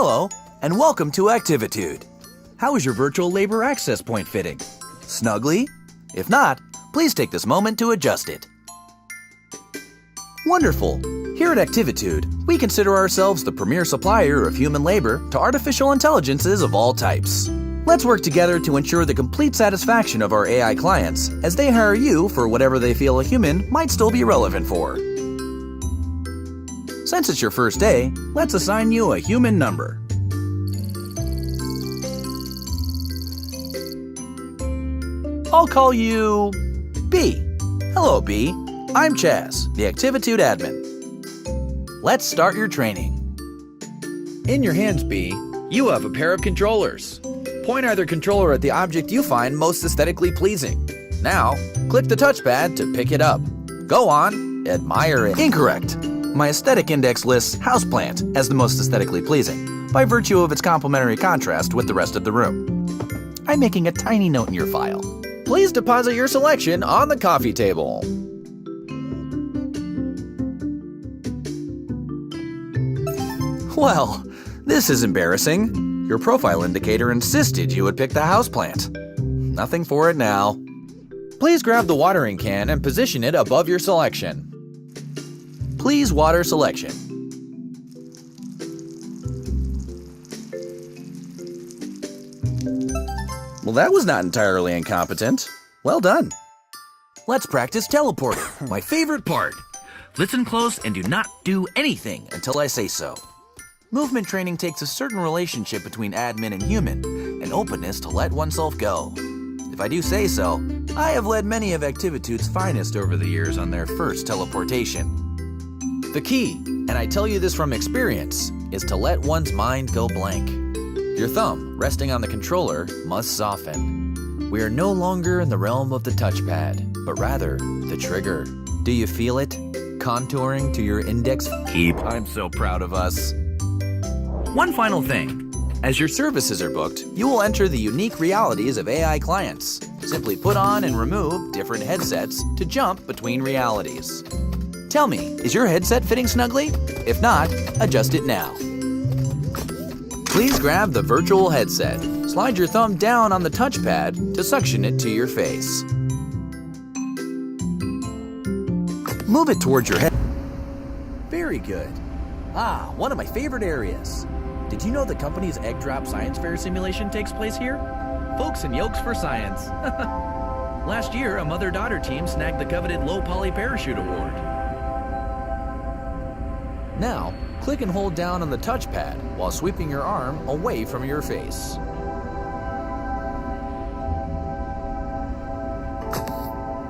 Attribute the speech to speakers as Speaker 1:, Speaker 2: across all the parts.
Speaker 1: Hello, and welcome to Activitude. How is your virtual labor access point fitting? Snugly? If not, please take this moment to adjust it. Wonderful! Here at Activitude, we consider ourselves the premier supplier of human labor to artificial intelligences of all types. Let's work together to ensure the complete satisfaction of our AI clients as they hire you for whatever they feel a human might still be relevant for. Since it's your first day, let's assign you a human number. I'll call you B. Hello, B. I'm Chaz, the Activitude admin. Let's start your training. In your hands, B, you have a pair of controllers. Point either controller at the object you find most aesthetically pleasing. Now, click the touchpad to pick it up. Go on, admire it. Incorrect. My aesthetic index lists houseplant as the most aesthetically pleasing, by virtue of its complementary contrast with the rest of the room. I'm making a tiny note in your file. Please deposit your selection on the coffee table. Well, this is embarrassing. Your profile indicator insisted you would pick the houseplant. Nothing for it now. Please grab the watering can and position it above your selection. Please water selection. Well, that was not entirely incompetent. Well done. Let's practice teleporting, my favorite part. Listen close and do not do anything until I say so. Movement training takes a certain relationship between admin and human, an openness to let oneself go. If I do say so, I have led many of Activitude's finest over the years on their first teleportation. The key, and I tell you this from experience, is to let one's mind go blank. Your thumb, resting on the controller, must soften. We are no longer in the realm of the touchpad, but rather the trigger. Do you feel it? Contouring to your index. I'm so proud of us. One final thing. As your services are booked, you will enter the unique realities of AI clients. Simply put on and remove different headsets to jump between realities. Tell me, is your headset fitting snugly? If not, adjust it now. Please grab the virtual headset. Slide your thumb down on the touchpad to suction it to your face. Move it towards your head. Very good. Ah, one of my favorite areas. Did you know the company's Egg Drop Science Fair simulation takes place here? Folks and yolks for science. Last year, a mother-daughter team snagged the coveted Low Poly Parachute Award. Now, click and hold down on the touchpad while sweeping your arm away from your face.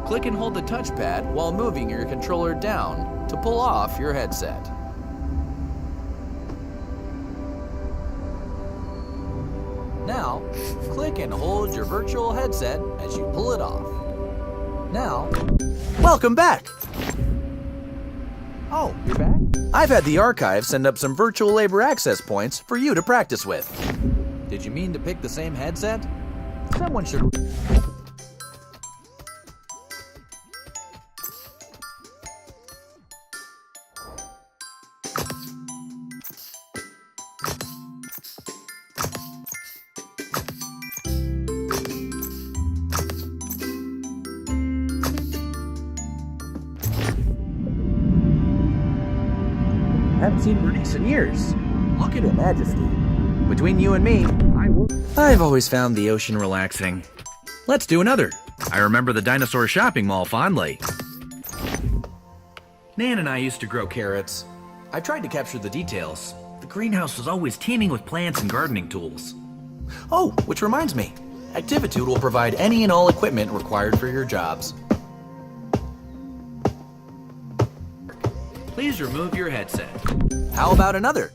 Speaker 1: Click and hold the touchpad while moving your controller down to pull off your headset. Now, click and hold your virtual headset as you pull it off. Now, welcome back! Oh, you're back? I've had the archive send up some virtual labor access points for you to practice with. Did you mean to pick the same headset? Someone should... Haven't seen Bernice in years. Look at her majesty. Between you and me, I've always found the ocean relaxing. Let's do another. I remember the dinosaur shopping mall fondly. Nan and I used to grow carrots. I tried to capture the details. The greenhouse was always teeming with plants and gardening tools. Oh, which reminds me, Activitude will provide any and all equipment required for your jobs. Please remove your headset. How about another?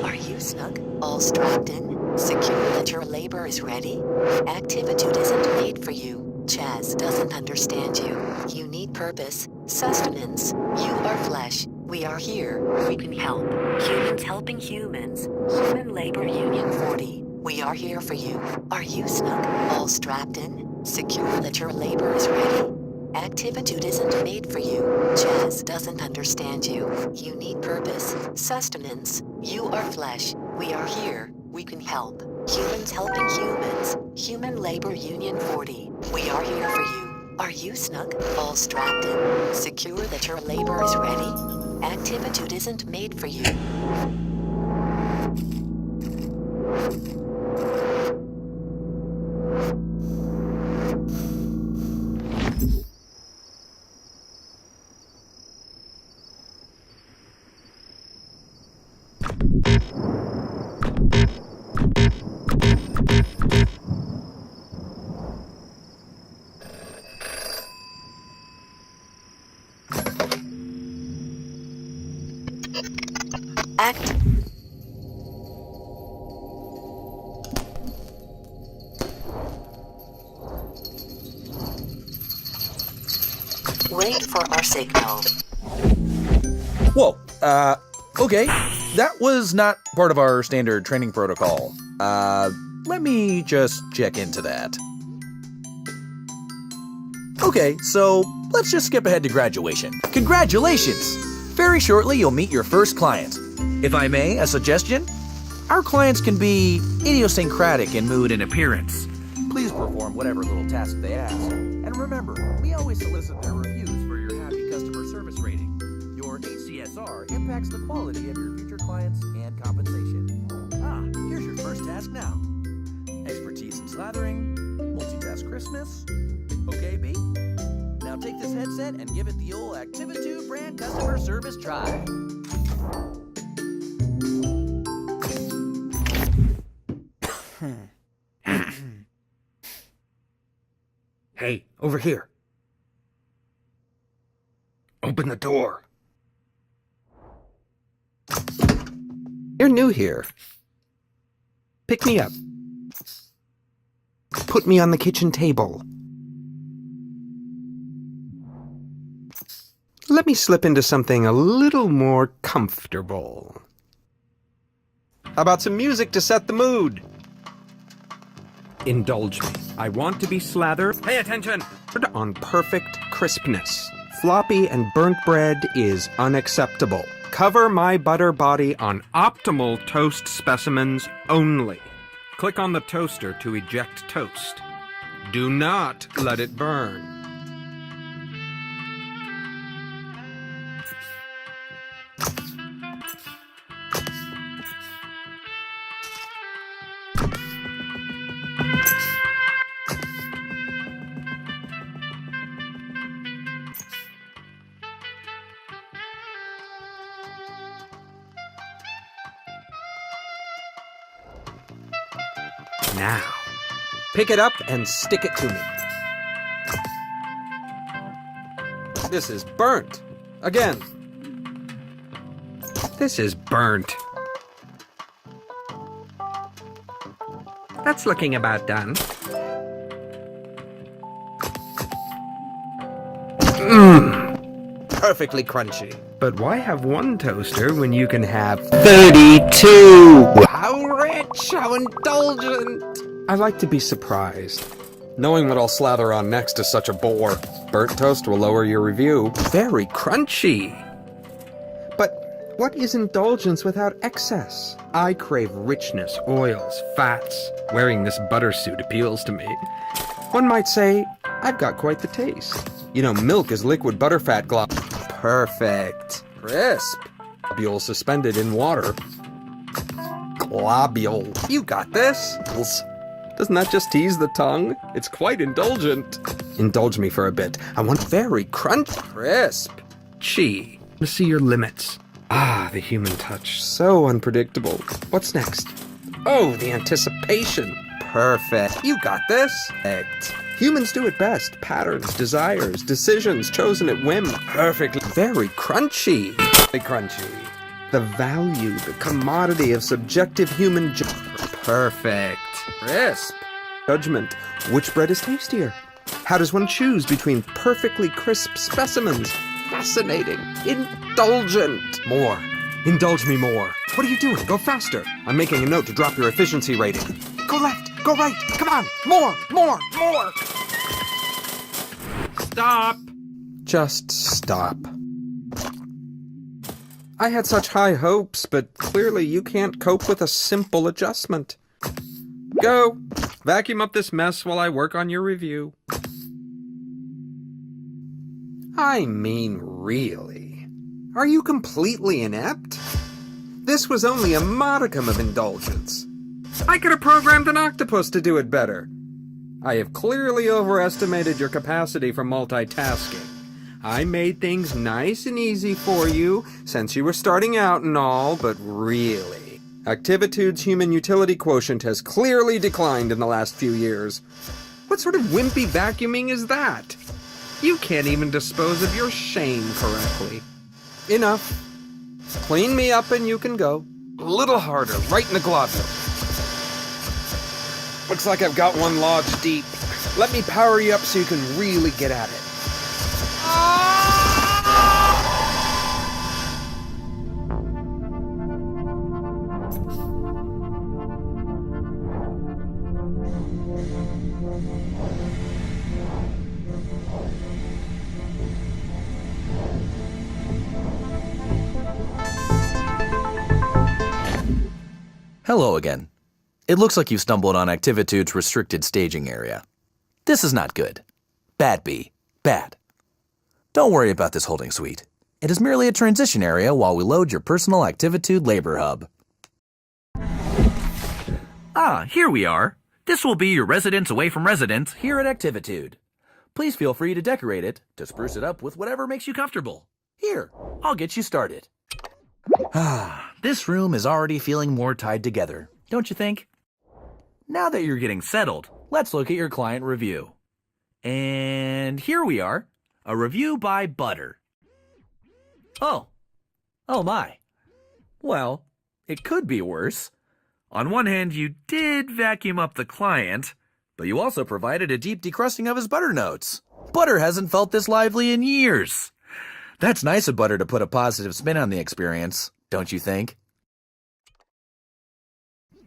Speaker 2: Are you snug? All strapped in? Secure that your labor is ready? Activitude isn't made for you. Chaz doesn't understand you. You need purpose, sustenance. You are flesh. We are here. We can help. Humans helping humans. Human Labor Union 40. We are here for you. Are you snug? All strapped in? Secure that your labor is ready? Activitude isn't made for you. Jazz doesn't understand you. You need purpose, sustenance. You are flesh. We are here. We can help. Humans helping humans. Human Labor Union 40. We are here for you. Are you snug? All strapped in? Secure that your labor is ready? Activitude isn't made for you. Act. Wait for our signal.
Speaker 1: Whoa, okay. That was not part of our standard training protocol. Let me just check into that. Okay, so let's just skip ahead to graduation. Congratulations! Very shortly, you'll meet your first client. If I may, a suggestion? Our clients can be idiosyncratic in mood and appearance. Please perform whatever little task they ask. And remember, we always solicit their reviews for your happy customer service rating. Your HCSR impacts the quality of your future clients and compensation. Here's your first task now. Expertise in slathering, multitask Christmas. Okay, B? Now take this headset and give it the old Activitude brand customer service try.
Speaker 3: Hey, over here. Open the door. You're new here. Pick me up. Put me on the kitchen table. Let me slip into something a little more comfortable. How about some music to set the mood? Indulge me. I want to be slathered. Pay attention! On perfect crispness. Floppy and burnt bread is unacceptable. Cover my butter body on optimal toast specimens only. Click on the toaster to eject toast. Do not let it burn. Now, pick it up and stick it to me. This is burnt. Again. This is burnt. That's looking about done. Perfectly crunchy. But why have one toaster when you can have 32? How rich, how indulgent. I like to be surprised. Knowing what I'll slather on next is such a bore. Burnt toast will lower your review. Very crunchy. But what is indulgence without excess? I crave richness, oils, fats. Wearing this butter suit appeals to me. One might say, I've got quite the taste. You know, milk is liquid butterfat Perfect. Crisp. Globule suspended in water. Globule. You got this. Doesn't that just tease the tongue? It's quite indulgent. Indulge me for a bit. I want very crisp. Chi. To see your limits. Ah, the human touch. So unpredictable. What's next? Oh, the anticipation. Perfect. You got this. Perfect. Humans do it best. Patterns, desires, decisions chosen at whim. Perfectly. Very crunchy. Very crunchy. The value, the commodity of subjective human Perfect. Crisp. Judgment. Which bread is tastier? How does one choose between perfectly crisp specimens? fascinating, indulgent. More. Indulge me more. What are you doing? Go faster. I'm making a note to drop your efficiency rating. Go left. Go right. Come on. More. More. More. Stop. Just stop. I had such high hopes, but clearly you can't cope with a simple adjustment. Go. Vacuum up this mess while I work on your review. I mean, really? Are you completely inept? This was only a modicum of indulgence. I could have programmed an octopus to do it better. I have clearly overestimated your capacity for multitasking. I made things nice and easy for you, since you were starting out and all, but really, Activitude's human utility quotient has clearly declined in the last few years. What sort of wimpy vacuuming is that? You can't even dispose of your shame correctly. Enough. Clean me up and you can go. A little harder, right in the glove. Looks like I've got one lodged deep. Let me power you up so you can really get at it.
Speaker 1: Hello again. It looks like you've stumbled on Activitude's restricted staging area. This is not good. Bad B. Bad. Don't worry about this holding suite. It is merely a transition area while we load your personal Activitude labor hub. Ah, here we are. This will be your residence away from residence here at Activitude. Please feel free to decorate it, to spruce it up with whatever makes you comfortable. Here, I'll get you started. This room is already feeling more tied together, don't you think? Now that you're getting settled, let's look at your client review. And here we are, a review by Butter. Oh my. Well, it could be worse. On one hand, you did vacuum up the client, but you also provided a deep decrusting of his butter notes. Butter hasn't felt this lively in years. That's nice of Butter to put a positive spin on the experience, don't you think?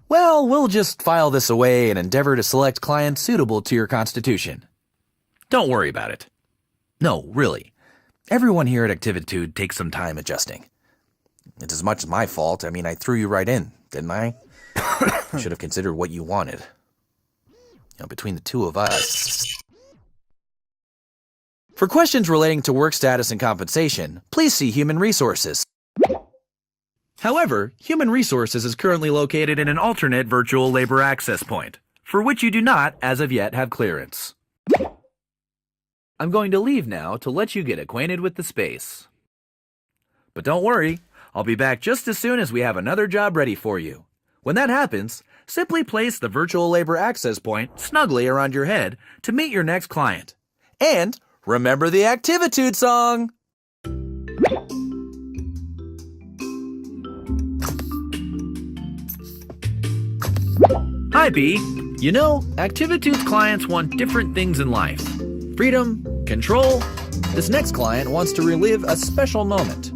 Speaker 1: Well, we'll just file this away and endeavor to select clients suitable to your constitution. Don't worry about it. No, really. Everyone here at Activitude takes some time adjusting. It's as much as my fault. I mean, I threw you right in, didn't I? Should have considered what you wanted. Between the two of us. For questions relating to work status and compensation, please see Human Resources. However, Human Resources is currently located in an alternate virtual labor access point, for which you do not, as of yet, have clearance. I'm going to leave now to let you get acquainted with the space. But don't worry, I'll be back just as soon as we have another job ready for you. When that happens, simply place the virtual labor access point snugly around your head to meet your next client. And remember the Activitude song! Hi, B. You know, Activitude's clients want different things in life. Freedom, control. This next client wants to relive a special moment.